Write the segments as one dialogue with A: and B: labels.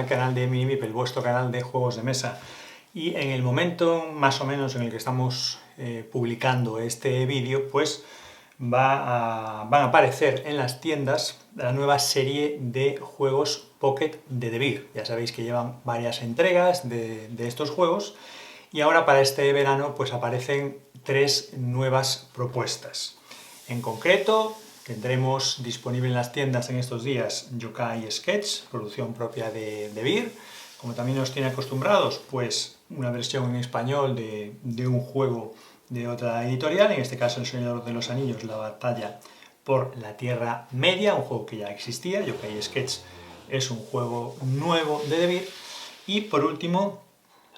A: al canal de Minimip, el vuestro canal de juegos de mesa. Y en el momento más o menos en el que estamos publicando este vídeo, pues van a aparecer en las tiendas la nueva serie de juegos Pocket de The Beer. Ya sabéis que llevan varias entregas de estos juegos y ahora para este verano pues aparecen 3 nuevas propuestas. En concreto, tendremos disponible en las tiendas en estos días Yokai Sketch, producción propia de The Beer. Como también nos tiene acostumbrados, pues una versión en español de un juego de otra editorial, en este caso El Señor de los Anillos, la batalla por la Tierra Media, un juego que ya existía. Yokai Sketch es un juego nuevo de The Beer. Y por último,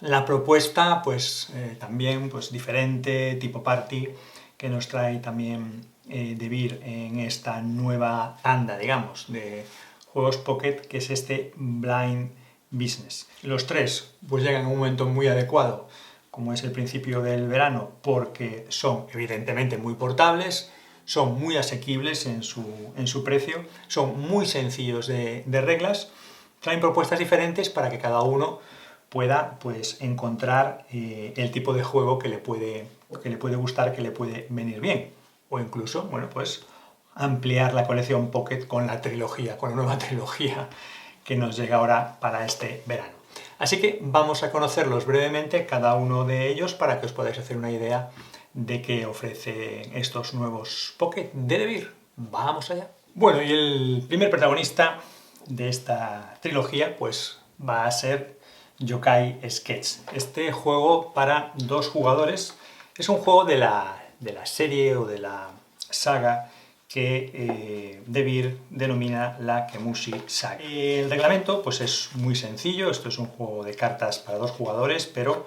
A: la propuesta pues también pues diferente, tipo party, que nos trae también The Beer en esta nueva tanda, digamos, de juegos Pocket, que es este Blind Business. Los tres pues llegan en un momento muy adecuado, como es el principio del verano, porque son evidentemente muy portables, son muy asequibles en su precio, son muy sencillos de reglas, traen propuestas diferentes para que cada uno pueda pues encontrar el tipo de juego que le puede gustar, que le puede venir bien, o incluso, bueno, pues ampliar la colección Pocket con la trilogía, con la nueva trilogía que nos llega ahora para este verano. Así que vamos a conocerlos brevemente, cada uno de ellos, para que os podáis hacer una idea de qué ofrece estos nuevos Pocket de The Beer. ¡Vamos allá! Bueno, y el primer protagonista de esta trilogía pues va a ser Yokai Sketch. Este juego para 2 jugadores es un juego de la serie o de la saga que The Beer denomina la Kemushi Saga. El reglamento pues es muy sencillo, esto es un juego de cartas para 2 jugadores, pero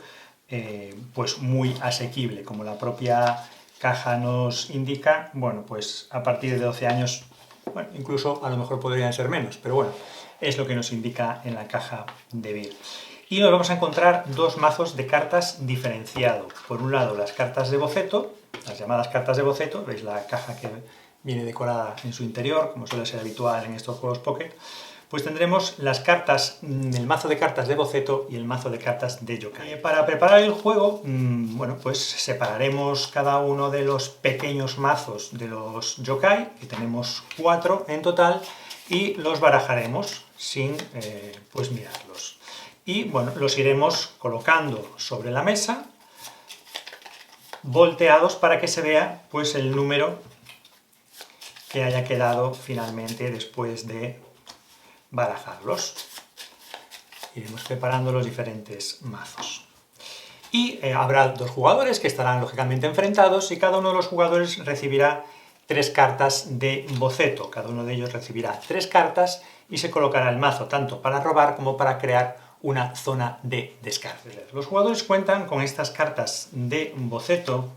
A: pues muy asequible, como la propia caja nos indica. Bueno, pues a partir de 12 años, bueno, incluso a lo mejor podrían ser menos, pero bueno, es lo que nos indica en la caja de Beer. Y nos vamos a encontrar 2 mazos de cartas diferenciados. Por un lado, las cartas de boceto, las llamadas cartas de boceto, veis la caja que viene decorada en su interior, como suele ser habitual en estos juegos Pocket. Pues tendremos las cartas, el mazo de cartas de boceto y el mazo de cartas de Yokai. Para preparar el juego, bueno, pues separaremos cada uno de los pequeños mazos de los Yokai, que tenemos 4 en total, y los barajaremos sin pues mirarlos. Y bueno, los iremos colocando sobre la mesa, volteados para que se vea pues el número que haya quedado finalmente después de barajarlos. Iremos preparando los diferentes mazos. Y habrá 2 jugadores que estarán lógicamente enfrentados y cada uno de los jugadores recibirá 3 cartas de boceto. Cada uno de ellos recibirá 3 cartas y se colocará el mazo tanto para robar como para crear una zona de descarte. Los jugadores cuentan con estas cartas de boceto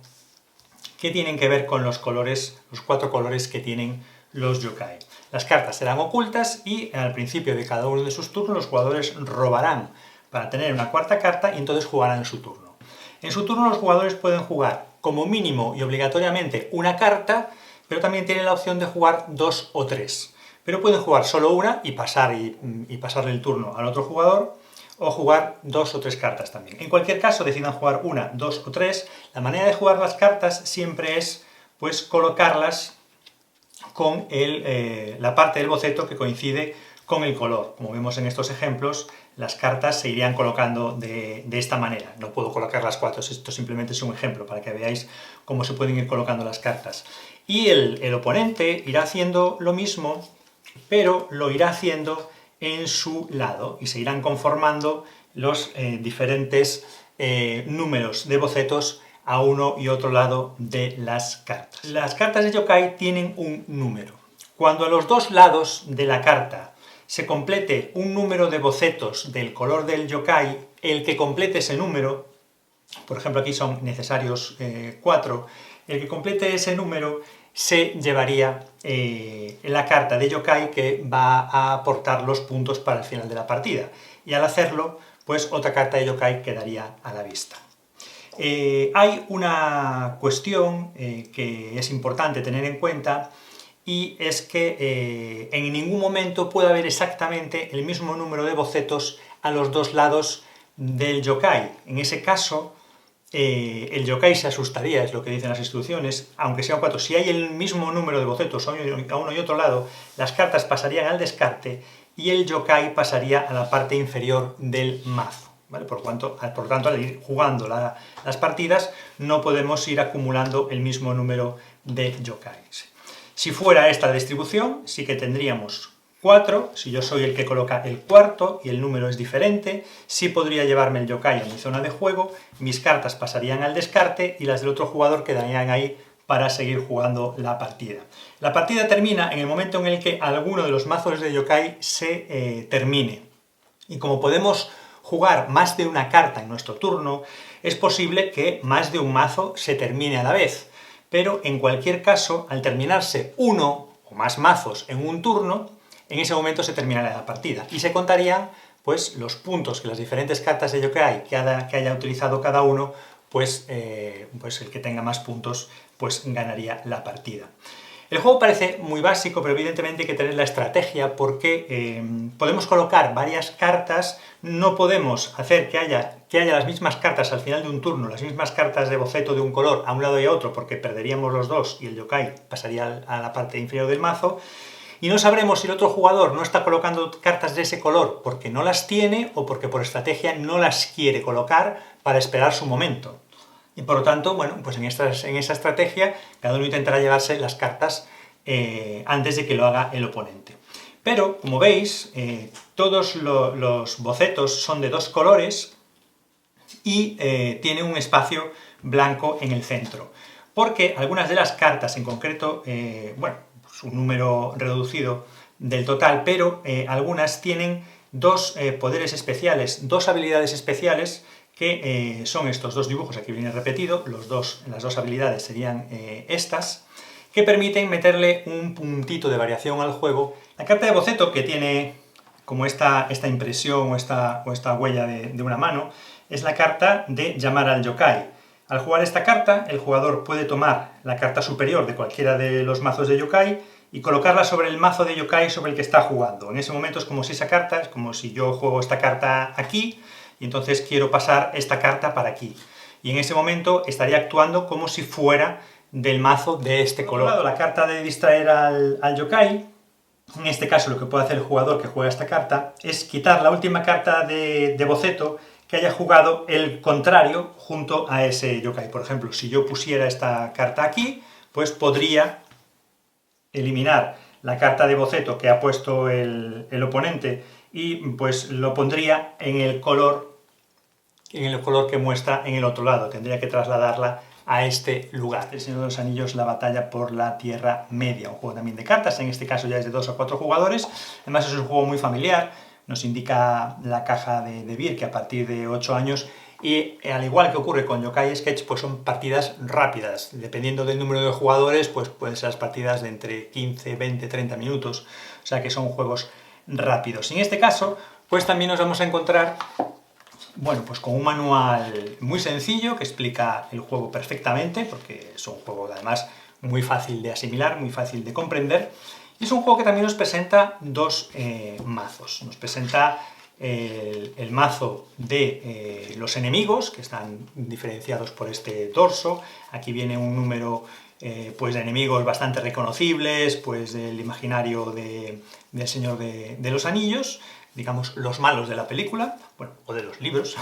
A: que tienen que ver con los colores, los 4 colores que tienen los Yokai. Las cartas serán ocultas y al principio de cada uno de sus turnos los jugadores robarán para tener una 4ª carta y entonces jugarán en su turno. En su turno los jugadores pueden jugar como mínimo y obligatoriamente una carta, pero también tienen la opción de jugar 2 o 3. Pero pueden jugar solo una y pasarle el turno al otro jugador, o jugar 2 o 3 cartas también. En cualquier caso, decidan jugar 1, 2 o 3, la manera de jugar las cartas siempre es pues colocarlas con la parte del boceto que coincide con el color. Como vemos en estos ejemplos, las cartas se irían colocando de esta manera. No puedo colocar las 4, esto simplemente es un ejemplo para que veáis cómo se pueden ir colocando las cartas. Y el oponente irá haciendo lo mismo, pero lo irá haciendo en su lado y se irán conformando los diferentes números de bocetos a uno y otro lado de las cartas. Las cartas de Yokai tienen un número. Cuando a los 2 lados de la carta se complete un número de bocetos del color del Yokai, el que complete ese número, por ejemplo aquí son necesarios 4, el que complete ese número se llevaría la carta de Yokai que va a aportar los puntos para el final de la partida. Y al hacerlo, pues otra carta de Yokai quedaría a la vista. Hay una cuestión que es importante tener en cuenta, y es que en ningún momento puede haber exactamente el mismo número de bocetos a los dos lados del yokai. En ese caso, el yokai se asustaría, es lo que dicen las instrucciones, aunque sean 4. Si hay el mismo número de bocetos a uno y otro lado, las cartas pasarían al descarte y el yokai pasaría a la parte inferior del mazo. ¿Vale? Por lo tanto, al ir jugando las partidas, no podemos ir acumulando el mismo número de yokais. Si fuera esta la distribución, sí que tendríamos 4, si yo soy el que coloca el cuarto y el número es diferente, sí podría llevarme el yokai a mi zona de juego, mis cartas pasarían al descarte y las del otro jugador quedarían ahí para seguir jugando la partida. La partida termina en el momento en el que alguno de los mazos de yokai se termine. Y como podemos jugar más de una carta en nuestro turno, es posible que más de un mazo se termine a la vez. Pero en cualquier caso, al terminarse uno o más mazos en un turno, en ese momento se terminaría la partida y se contarían pues, los puntos que las diferentes cartas de yokai que haya utilizado cada uno, pues el que tenga más puntos pues ganaría la partida. El juego parece muy básico, pero evidentemente hay que tener la estrategia porque podemos colocar varias cartas, no podemos hacer que haya las mismas cartas al final de un turno, las mismas cartas de boceto de un color a un lado y a otro, porque perderíamos los dos y el yokai pasaría a la parte inferior del mazo, y no sabremos si el otro jugador no está colocando cartas de ese color porque no las tiene o porque por estrategia no las quiere colocar para esperar su momento. Y por lo tanto, bueno, pues en esa estrategia cada uno intentará llevarse las cartas antes de que lo haga el oponente. Pero, como veis, todos los bocetos son de dos colores y tiene un espacio blanco en el centro. Porque algunas de las cartas, en concreto, bueno, pues un número reducido del total, pero algunas tienen dos poderes especiales, dos habilidades especiales que son estos dos dibujos, aquí viene repetido, las dos habilidades serían estas, que permiten meterle un puntito de variación al juego. La carta de boceto, que tiene como esta impresión o esta huella de una mano, es la carta de llamar al yokai. Al jugar esta carta, el jugador puede tomar la carta superior de cualquiera de los mazos de yokai y colocarla sobre el mazo de yokai sobre el que está jugando. En ese momento es como si esa carta, es como si yo juego esta carta aquí, y entonces quiero pasar esta carta para aquí. Y en ese momento estaría actuando como si fuera del mazo de este color. Por otro lado, la carta de distraer al yokai, en este caso lo que puede hacer el jugador que juega esta carta es quitar la última carta de boceto que haya jugado el contrario junto a ese yokai. Por ejemplo, si yo pusiera esta carta aquí, pues podría eliminar la carta de boceto que ha puesto el oponente y pues lo pondría en el color que muestra en el otro lado. Tendría que trasladarla a este lugar. El Señor de los Anillos, la batalla por la Tierra Media, un juego también de cartas, en este caso ya es de 2 a 4 jugadores, además es un juego muy familiar, nos indica la caja de Beer que a partir de 8 años, y al igual que ocurre con Yokai Sketch, pues son partidas rápidas, dependiendo del número de jugadores, pues pueden ser las partidas de entre 15, 20, 30 minutos, o sea que son juegos rápidos. Y en este caso, pues también nos vamos a encontrar bueno, pues con un manual muy sencillo que explica el juego perfectamente, porque es un juego además muy fácil de asimilar, muy fácil de comprender, y es un juego que también nos presenta dos mazos. Nos presenta el mazo de los enemigos, que están diferenciados por este dorso. Aquí viene un número pues de enemigos bastante reconocibles, pues del imaginario del Señor de los Anillos, digamos, los malos de la película, bueno, o de los libros,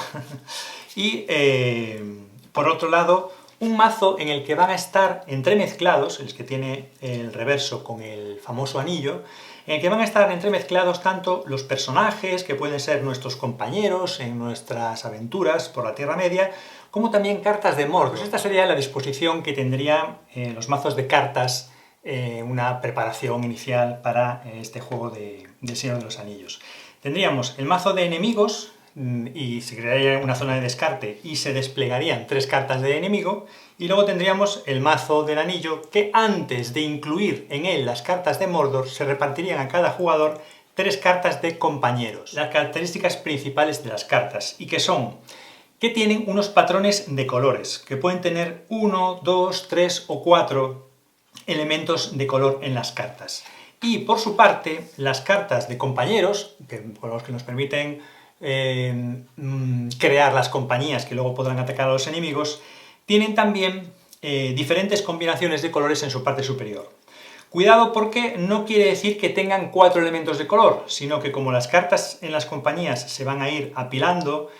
A: y por otro lado, un mazo en el que van a estar entremezclados, el que tiene el reverso con el famoso anillo, en el que van a estar entremezclados tanto los personajes, que pueden ser nuestros compañeros en nuestras aventuras por la Tierra Media, como también cartas de Mordor. Pues esta sería la disposición que tendrían los mazos de cartas, una preparación inicial para este juego del Señor de los Anillos. Tendríamos el mazo de enemigos y se crearía una zona de descarte y se desplegarían 3 cartas de enemigo, y luego tendríamos el mazo del anillo que antes de incluir en él las cartas de Mordor se repartirían a cada jugador 3 cartas de compañeros. Las características principales de las cartas, y que son que tienen unos patrones de colores, que pueden tener 1, 2, 3 o 4 elementos de color en las cartas. Y por su parte, las cartas de compañeros, con los que nos permiten crear las compañías que luego podrán atacar a los enemigos, tienen también diferentes combinaciones de colores en su parte superior. Cuidado, porque no quiere decir que tengan 4 elementos de color, sino que como las cartas en las compañías se van a ir apilando,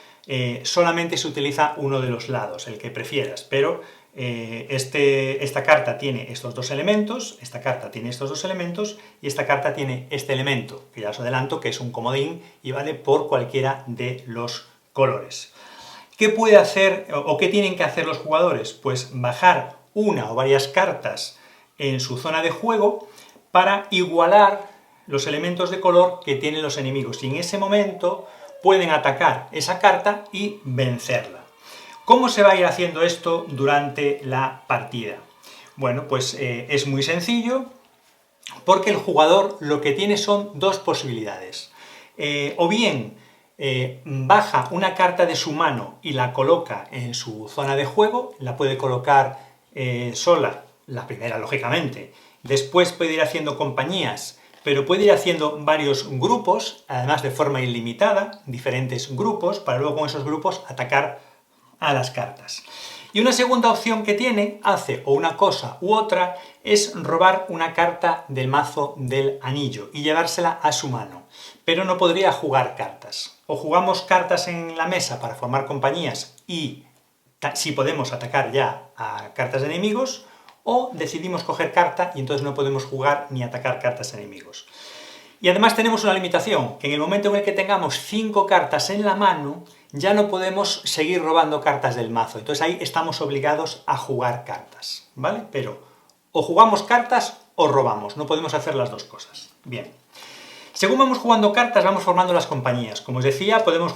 A: solamente se utiliza uno de los lados, el que prefieras, pero esta carta tiene estos 2 elementos, esta carta tiene estos 2 elementos, y esta carta tiene este elemento, que ya os adelanto que es un comodín y vale por cualquiera de los colores. ¿Qué puede hacer o qué tienen que hacer los jugadores? Pues bajar una o varias cartas en su zona de juego para igualar los elementos de color que tienen los enemigos, y en ese momento pueden atacar esa carta y vencerla. ¿Cómo se va a ir haciendo esto durante la partida? Bueno, pues es muy sencillo, porque el jugador lo que tiene son 2 posibilidades. O bien baja una carta de su mano y la coloca en su zona de juego, la puede colocar sola, la primera lógicamente, después puede ir haciendo compañías, pero puede ir haciendo varios grupos, además de forma ilimitada, diferentes grupos, para luego con esos grupos atacar a las cartas. Y una segunda opción que tiene, hace o una cosa u otra, es robar una carta del mazo del anillo y llevársela a su mano, pero no podría jugar cartas. O jugamos cartas en la mesa para formar compañías y, si podemos, atacar ya a cartas de enemigos, o decidimos coger carta y entonces no podemos jugar ni atacar cartas enemigos. Y además tenemos una limitación, que en el momento en el que tengamos 5 cartas en la mano, ya no podemos seguir robando cartas del mazo. Entonces ahí estamos obligados a jugar cartas, ¿vale? Pero o jugamos cartas o robamos, no podemos hacer las 2 cosas. Bien. Según vamos jugando cartas, vamos formando las compañías. Como os decía, podemos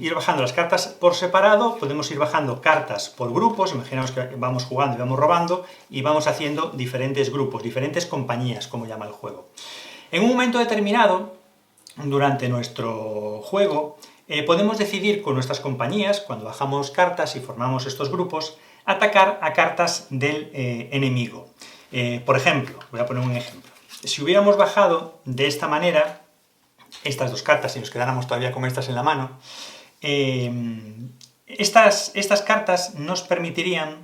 A: ir bajando las cartas por separado, podemos ir bajando cartas por grupos, imaginaos que vamos jugando y vamos robando, y vamos haciendo diferentes grupos, diferentes compañías, como llama el juego. En un momento determinado, durante nuestro juego, podemos decidir con nuestras compañías, cuando bajamos cartas y formamos estos grupos, atacar a cartas del enemigo. Por ejemplo, voy a poner un ejemplo. Si hubiéramos bajado de esta manera estas 2 cartas y nos quedáramos todavía con estas en la mano, estas cartas nos permitirían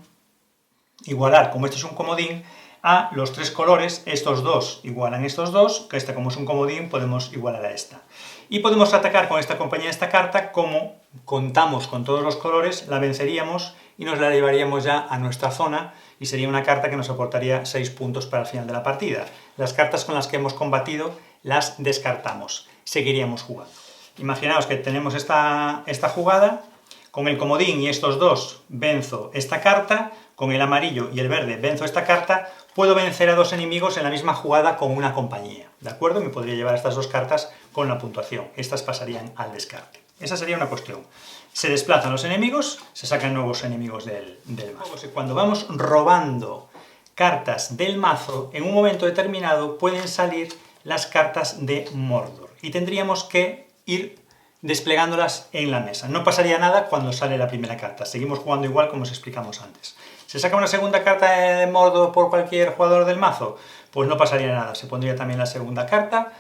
A: igualar, como esto es un comodín, a los 3 colores. Estos 2 igualan estos 2, que esta, como es un comodín, podemos igualar a esta. Y podemos atacar con esta compañía de esta carta, como contamos con todos los colores, la venceríamos y nos la llevaríamos ya a nuestra zona, y sería una carta que nos aportaría 6 puntos para el final de la partida. Las cartas con las que hemos combatido las descartamos, seguiríamos jugando. Imaginaos que tenemos esta jugada, con el comodín y estos 2 venzo esta carta, con el amarillo y el verde venzo esta carta, puedo vencer a 2 enemigos en la misma jugada con una compañía, ¿de acuerdo? Me podría llevar estas 2 cartas con la puntuación, estas pasarían al descarte. Esa sería una cuestión. Se desplazan los enemigos, se sacan nuevos enemigos del mazo. Cuando vamos robando cartas del mazo, en un momento determinado pueden salir las cartas de Mordor, y tendríamos que ir desplegándolas en la mesa. No pasaría nada cuando sale la primera carta, seguimos jugando igual como os explicamos antes. ¿Se saca una segunda carta de Mordor por cualquier jugador del mazo? Pues no pasaría nada, se pondría también la segunda carta,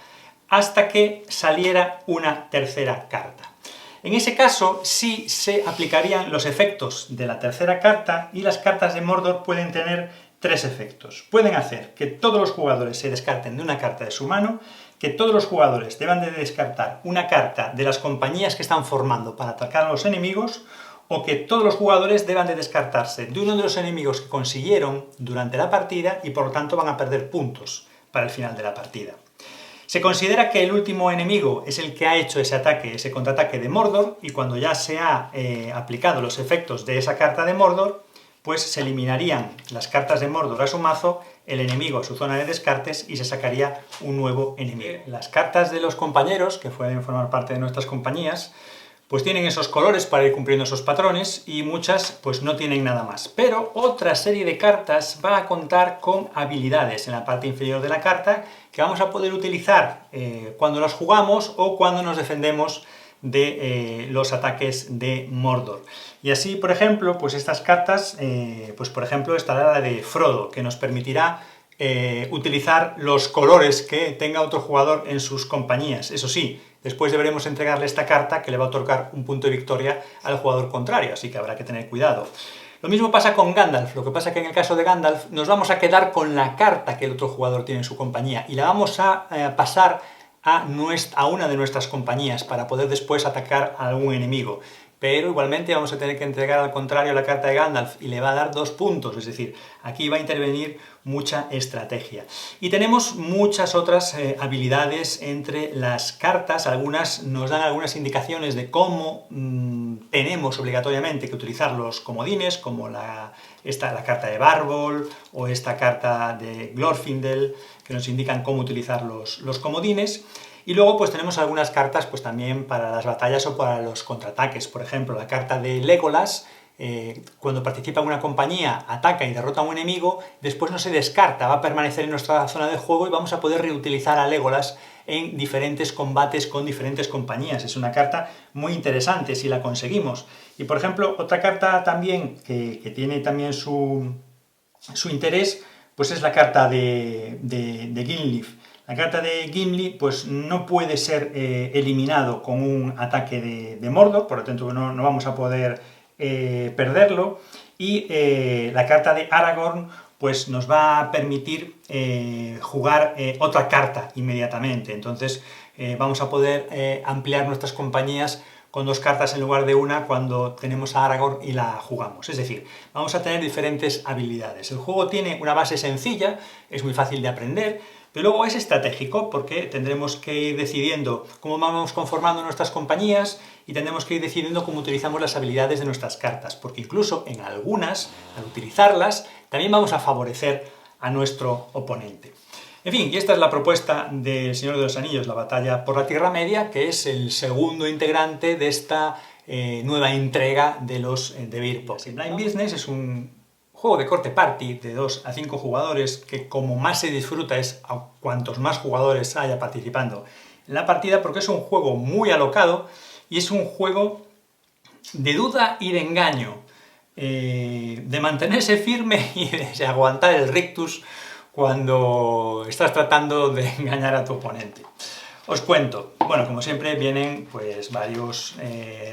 A: hasta que saliera una tercera carta. En ese caso, sí se aplicarían los efectos de la tercera carta, y las cartas de Mordor pueden tener 3 efectos. Pueden hacer que todos los jugadores se descarten de una carta de su mano, que todos los jugadores deban de descartar una carta de las compañías que están formando para atacar a los enemigos, o que todos los jugadores deban de descartarse de uno de los enemigos que consiguieron durante la partida y por lo tanto van a perder puntos para el final de la partida. Se considera que el último enemigo es el que ha hecho ese ataque, ese contraataque de Mordor, y cuando ya se ha aplicado los efectos de esa carta de Mordor, pues se eliminarían las cartas de Mordor a su mazo, el enemigo a su zona de descartes, y se sacaría un nuevo enemigo. Las cartas de los compañeros, que pueden formar parte de nuestras compañías, pues tienen esos colores para ir cumpliendo esos patrones, y muchas pues no tienen nada más. Pero otra serie de cartas va a contar con habilidades en la parte inferior de la carta, que vamos a poder utilizar cuando las jugamos o cuando nos defendemos de los ataques de Mordor. Y así, por ejemplo, pues estas cartas, pues por ejemplo estará la de Frodo, que nos permitirá utilizar los colores que tenga otro jugador en sus compañías. Eso sí, después deberemos entregarle esta carta que le va a otorgar un punto de victoria al jugador contrario, así que habrá que tener cuidado. Lo mismo pasa con Gandalf, lo que pasa que en el caso de Gandalf nos vamos a quedar con la carta que el otro jugador tiene en su compañía y la vamos a pasar a una de nuestras compañías para poder después atacar a algún enemigo. Pero igualmente vamos a tener que entregar al contrario la carta de Gandalf y le va a dar 2 puntos, es decir, aquí va a intervenir mucha estrategia. Y tenemos muchas otras habilidades entre las cartas, algunas nos dan algunas indicaciones de cómo tenemos obligatoriamente que utilizar los comodines, como la carta de Bárbol o esta carta de Glorfindel, que nos indican cómo utilizar los comodines. Y luego pues tenemos algunas cartas pues también para las batallas o para los contraataques. Por ejemplo, la carta de Legolas, cuando participa en una compañía, ataca y derrota a un enemigo, después no se descarta, va a permanecer en nuestra zona de juego y vamos a poder reutilizar a Legolas en diferentes combates con diferentes compañías. Es una carta muy interesante si la conseguimos. Y por ejemplo, otra carta también que tiene también su interés, pues es la carta de Gimli. La carta de Gimli pues no puede ser eliminado con un ataque de Mordor, por lo tanto no vamos a poder perderlo, y la carta de Aragorn pues nos va a permitir jugar otra carta inmediatamente, entonces vamos a poder ampliar nuestras compañías con 2 cartas en lugar de una cuando tenemos a Aragorn y la jugamos. Es decir, vamos a tener diferentes habilidades. El juego tiene una base sencilla, es muy fácil de aprender, pero luego es estratégico porque tendremos que ir decidiendo cómo vamos conformando nuestras compañías y tendremos que ir decidiendo cómo utilizamos las habilidades de nuestras cartas, porque incluso en algunas, al utilizarlas, también vamos a favorecer a nuestro oponente. En fin, y esta es la propuesta del Señor de los Anillos, la batalla por la Tierra Media, que es el segundo integrante de esta nueva entrega de los de Beer Pocket. Blind Business es un juego de corte party de 2 a 5 jugadores que como más se disfruta es a cuantos más jugadores haya participando en la partida, porque es un juego muy alocado y es un juego de duda y de engaño, de mantenerse firme y de aguantar el rictus cuando estás tratando de engañar a tu oponente. Os cuento, bueno, como siempre vienen pues varios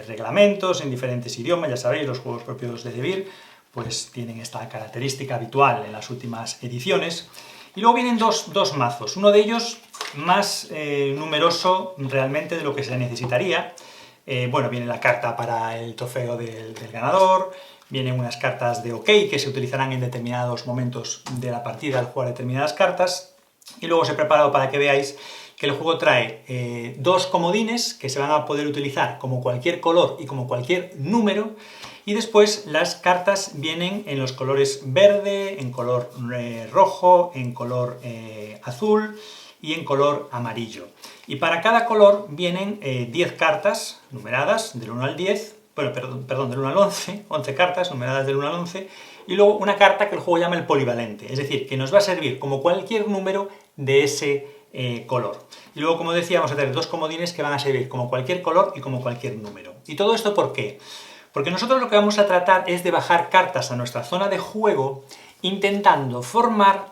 A: reglamentos en diferentes idiomas, ya sabéis, los juegos propios de Devir pues tienen esta característica habitual en las últimas ediciones, y luego vienen dos mazos, uno de ellos más numeroso realmente de lo que se necesitaría. Bueno, viene la carta para el trofeo del ganador, vienen unas cartas de OK que se utilizarán en determinados momentos de la partida al jugar determinadas cartas, y luego os he preparado para que veáis que el juego trae 2 comodines que se van a poder utilizar como cualquier color y como cualquier número, y después las cartas vienen en los colores verde, en color rojo, en color azul y en color amarillo. Y para cada color vienen 10 cartas numeradas del 1 al 10, bueno, perdón, del 1 al 11, 11 cartas numeradas del 1 al 11, y luego una carta que el juego llama el polivalente, es decir, que nos va a servir como cualquier número de ese color. Y luego, como decía, vamos a tener 2 comodines que van a servir como cualquier color y como cualquier número. ¿Y todo esto por qué? Porque nosotros lo que vamos a tratar es de bajar cartas a nuestra zona de juego intentando formar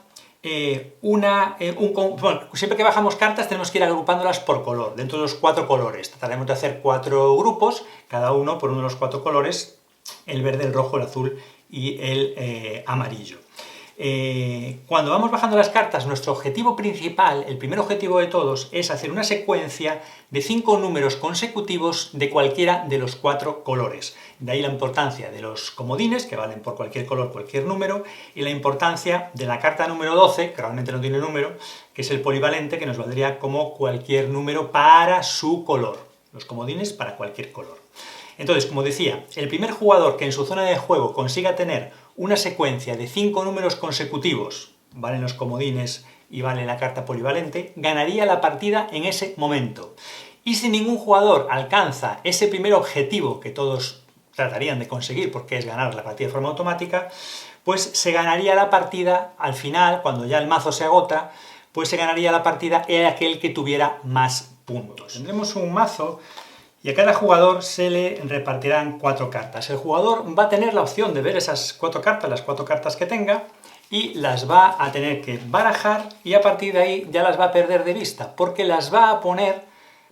A: bueno, siempre que bajamos cartas tenemos que ir agrupándolas por color, dentro de los 4 colores. Trataremos de hacer 4 grupos, cada uno por uno de los 4 colores, el verde, el rojo, el azul y el amarillo. Cuando vamos bajando las cartas, nuestro objetivo principal, el primer objetivo de todos, es hacer una secuencia de 5 números consecutivos de cualquiera de los 4 colores. De ahí la importancia de los comodines, que valen por cualquier color, cualquier número, y la importancia de la carta número 12, que realmente no tiene número, que es el polivalente, que nos valdría como cualquier número para su color. Los comodines para cualquier color. Entonces, como decía, el primer jugador que en su zona de juego consiga tener una secuencia de 5 números consecutivos, valen los comodines y vale la carta polivalente, ganaría la partida en ese momento. Y si ningún jugador alcanza ese primer objetivo que todos tratarían de conseguir, porque es ganar la partida de forma automática, pues se ganaría la partida al final, cuando ya el mazo se agota, pues se ganaría la partida en aquel que tuviera más puntos. Tendremos un mazo y a cada jugador se le repartirán 4 cartas. El jugador va a tener la opción de ver esas 4 cartas, las 4 cartas que tenga, y las va a tener que barajar y a partir de ahí ya las va a perder de vista, porque las va a poner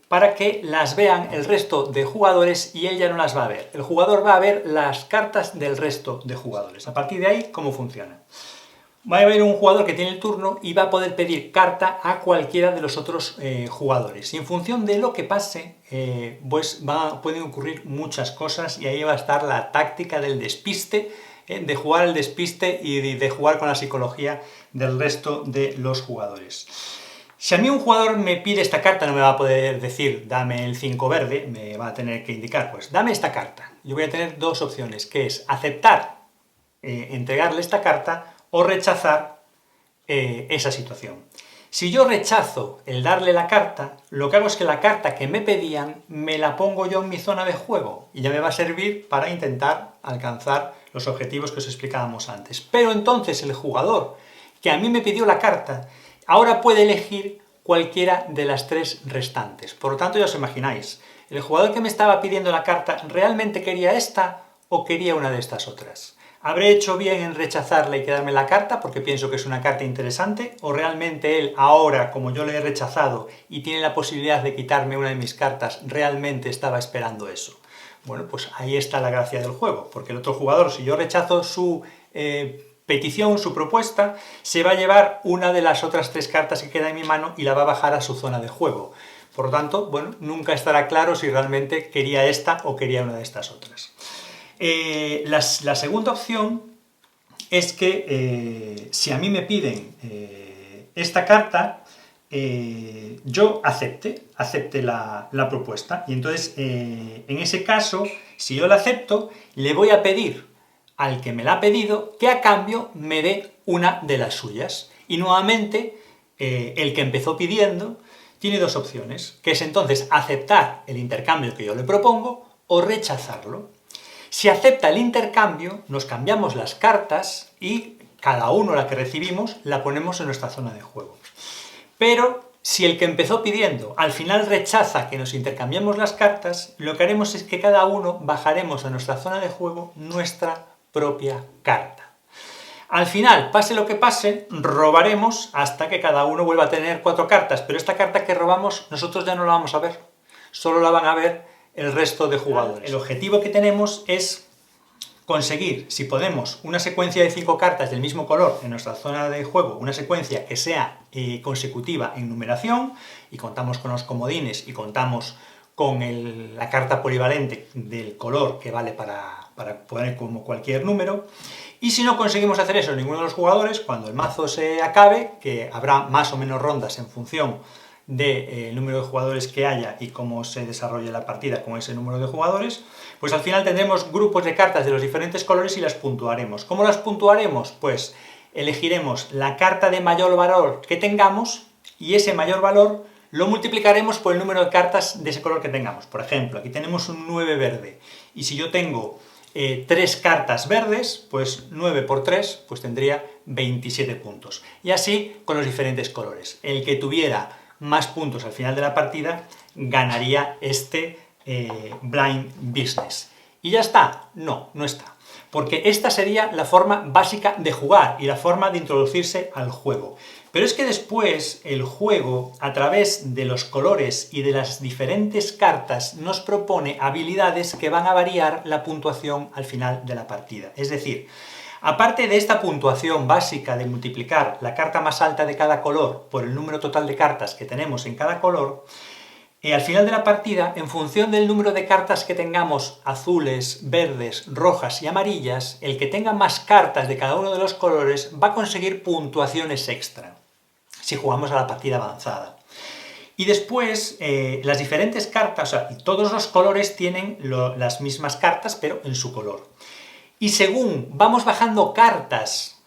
A: para que las vean el resto de jugadores y él ya no las va a ver. El jugador va a ver las cartas del resto de jugadores. A partir de ahí, ¿cómo funciona? Va a haber un jugador que tiene el turno y va a poder pedir carta a cualquiera de los otros jugadores. Y en función de lo que pase, pues pueden ocurrir muchas cosas y ahí va a estar la táctica del despiste, de jugar al despiste y de jugar con la psicología del resto de los jugadores. Si a mí un jugador me pide esta carta, no me va a poder decir dame el 5 verde, me va a tener que indicar, pues dame esta carta. Yo voy a tener dos opciones, que es aceptar entregarle esta carta o rechazar esa situación. Si yo rechazo el darle la carta, lo que hago es que la carta que me pedían me la pongo yo en mi zona de juego y ya me va a servir para intentar alcanzar los objetivos que os explicábamos antes. Pero entonces el jugador que a mí me pidió la carta ahora puede elegir cualquiera de las tres restantes. Por lo tanto, ya os imagináis, el jugador que me estaba pidiendo la carta ¿realmente quería esta o quería una de estas otras? ¿Habré hecho bien en rechazarla y quedarme la carta porque pienso que es una carta interesante? ¿O realmente él, ahora, como yo le he rechazado y tiene la posibilidad de quitarme una de mis cartas, realmente estaba esperando eso? Bueno, pues ahí está la gracia del juego, porque el otro jugador, si yo rechazo su petición, su propuesta, se va a llevar una de las otras tres cartas que queda en mi mano y la va a bajar a su zona de juego. Por lo tanto, bueno, nunca estará claro si realmente quería esta o quería una de estas otras. La segunda opción es que si a mí me piden esta carta, yo acepte la propuesta. Y entonces, en ese caso, si yo la acepto, le voy a pedir al que me la ha pedido que a cambio me dé una de las suyas. Y nuevamente, el que empezó pidiendo tiene dos opciones, que es entonces aceptar el intercambio que yo le propongo o rechazarlo. Si acepta el intercambio, nos cambiamos las cartas y cada uno la que recibimos la ponemos en nuestra zona de juego. Pero si el que empezó pidiendo al final rechaza que nos intercambiemos las cartas, lo que haremos es que cada uno bajaremos a nuestra zona de juego nuestra propia carta. Al final, pase lo que pase, robaremos hasta que cada uno vuelva a tener 4 cartas, pero esta carta que robamos nosotros ya no la vamos a ver, solo la van a ver el resto de jugadores. El objetivo que tenemos es conseguir, si podemos, una secuencia de 5 cartas del mismo color en nuestra zona de juego, una secuencia que sea consecutiva en numeración, y contamos con los comodines y contamos con la carta polivalente del color que vale para poner como cualquier número. Y si no conseguimos hacer eso ninguno de los jugadores, cuando el mazo se acabe, que habrá más o menos rondas en función del número de jugadores que haya y cómo se desarrolle la partida con ese número de jugadores, pues al final tendremos grupos de cartas de los diferentes colores y las puntuaremos. ¿Cómo las puntuaremos? Pues elegiremos la carta de mayor valor que tengamos y ese mayor valor lo multiplicaremos por el número de cartas de ese color que tengamos. Por ejemplo, aquí tenemos un 9 verde y si yo tengo 3 cartas verdes, pues 9 por 3 pues tendría 27 puntos. Y así con los diferentes colores. El que tuviera más puntos al final de la partida ganaría este blind business. ¿Y ya está? No, no está. Porque esta sería la forma básica de jugar y la forma de introducirse al juego. Pero es que después el juego, a través de los colores y de las diferentes cartas, nos propone habilidades que van a variar la puntuación al final de la partida. Es decir, aparte de esta puntuación básica de multiplicar la carta más alta de cada color por el número total de cartas que tenemos en cada color, al final de la partida, en función del número de cartas que tengamos, azules, verdes, rojas y amarillas, el que tenga más cartas de cada uno de los colores va a conseguir puntuaciones extra, si jugamos a la partida avanzada. Y después, las diferentes cartas, o sea, todos los colores tienen las mismas cartas, pero en su color. Y según vamos bajando cartas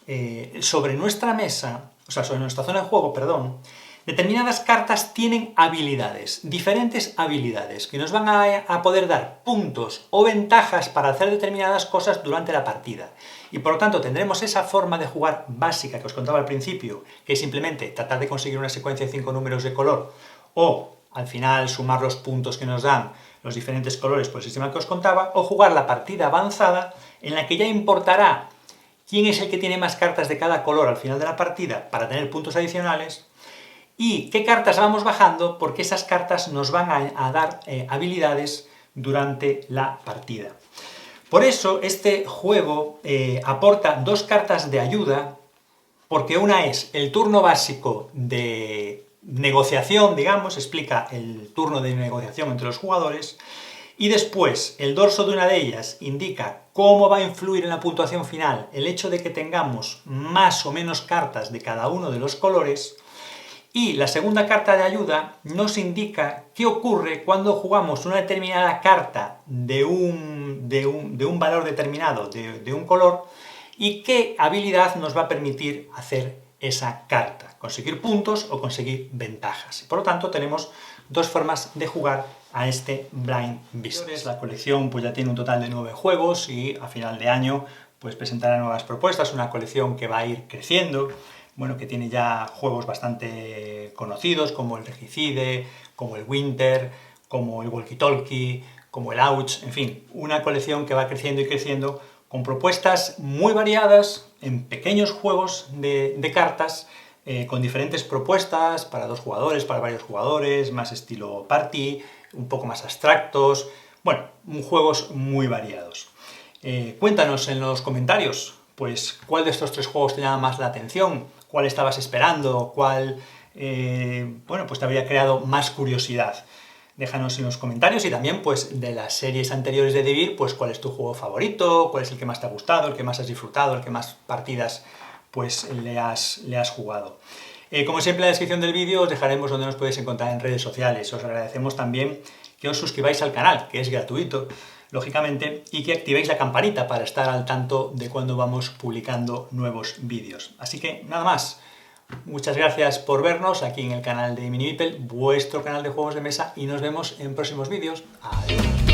A: sobre nuestra mesa, o sea, sobre nuestra zona de juego, perdón, determinadas cartas tienen habilidades, diferentes habilidades, que nos van a poder dar puntos o ventajas para hacer determinadas cosas durante la partida. Y por lo tanto tendremos esa forma de jugar básica que os contaba al principio, que es simplemente tratar de conseguir una secuencia de 5 números de color, o al final sumar los puntos que nos dan los diferentes colores por el sistema que os contaba, o jugar la partida avanzada, en la que ya importará quién es el que tiene más cartas de cada color al final de la partida para tener puntos adicionales, y qué cartas vamos bajando, porque esas cartas nos van a dar habilidades durante la partida. Por eso este juego aporta 2 cartas de ayuda, porque una es el turno básico de negociación, digamos, explica el turno de negociación entre los jugadores, y después el dorso de una de ellas indica cómo va a influir en la puntuación final el hecho de que tengamos más o menos cartas de cada uno de los colores, y la segunda carta de ayuda nos indica qué ocurre cuando jugamos una determinada carta de un valor determinado, de un color, y qué habilidad nos va a permitir hacer esa carta, conseguir puntos o conseguir ventajas. Por lo tanto, tenemos 2 formas de jugar a este Blind Business. La colección pues ya tiene un total de 9 juegos y a final de año pues presentará nuevas propuestas, una colección que va a ir creciendo, bueno, que tiene ya juegos bastante conocidos como el Regicide, como el Winter, como el Walkie Talkie, como el Ouch, en fin, una colección que va creciendo y creciendo con propuestas muy variadas en pequeños juegos de cartas, con diferentes propuestas para 2 jugadores, para varios jugadores, más estilo party, un poco más abstractos, bueno, juegos muy variados. Cuéntanos en los comentarios, pues, cuál de estos 3 juegos te llama más la atención, cuál estabas esperando, cuál, bueno, pues te habría creado más curiosidad. Déjanos en los comentarios y también, pues, de las series anteriores de Devir, pues, cuál es tu juego favorito, cuál es el que más te ha gustado, el que más has disfrutado, el que más partidas, pues, le has jugado. Como siempre, en la descripción del vídeo os dejaremos donde nos podéis encontrar en redes sociales. Os agradecemos también que os suscribáis al canal, que es gratuito, lógicamente, y que activéis la campanita para estar al tanto de cuando vamos publicando nuevos vídeos. Así que, nada más. Muchas gracias por vernos aquí en el canal de Mini Meeple, vuestro canal de juegos de mesa, y nos vemos en próximos vídeos. Adiós.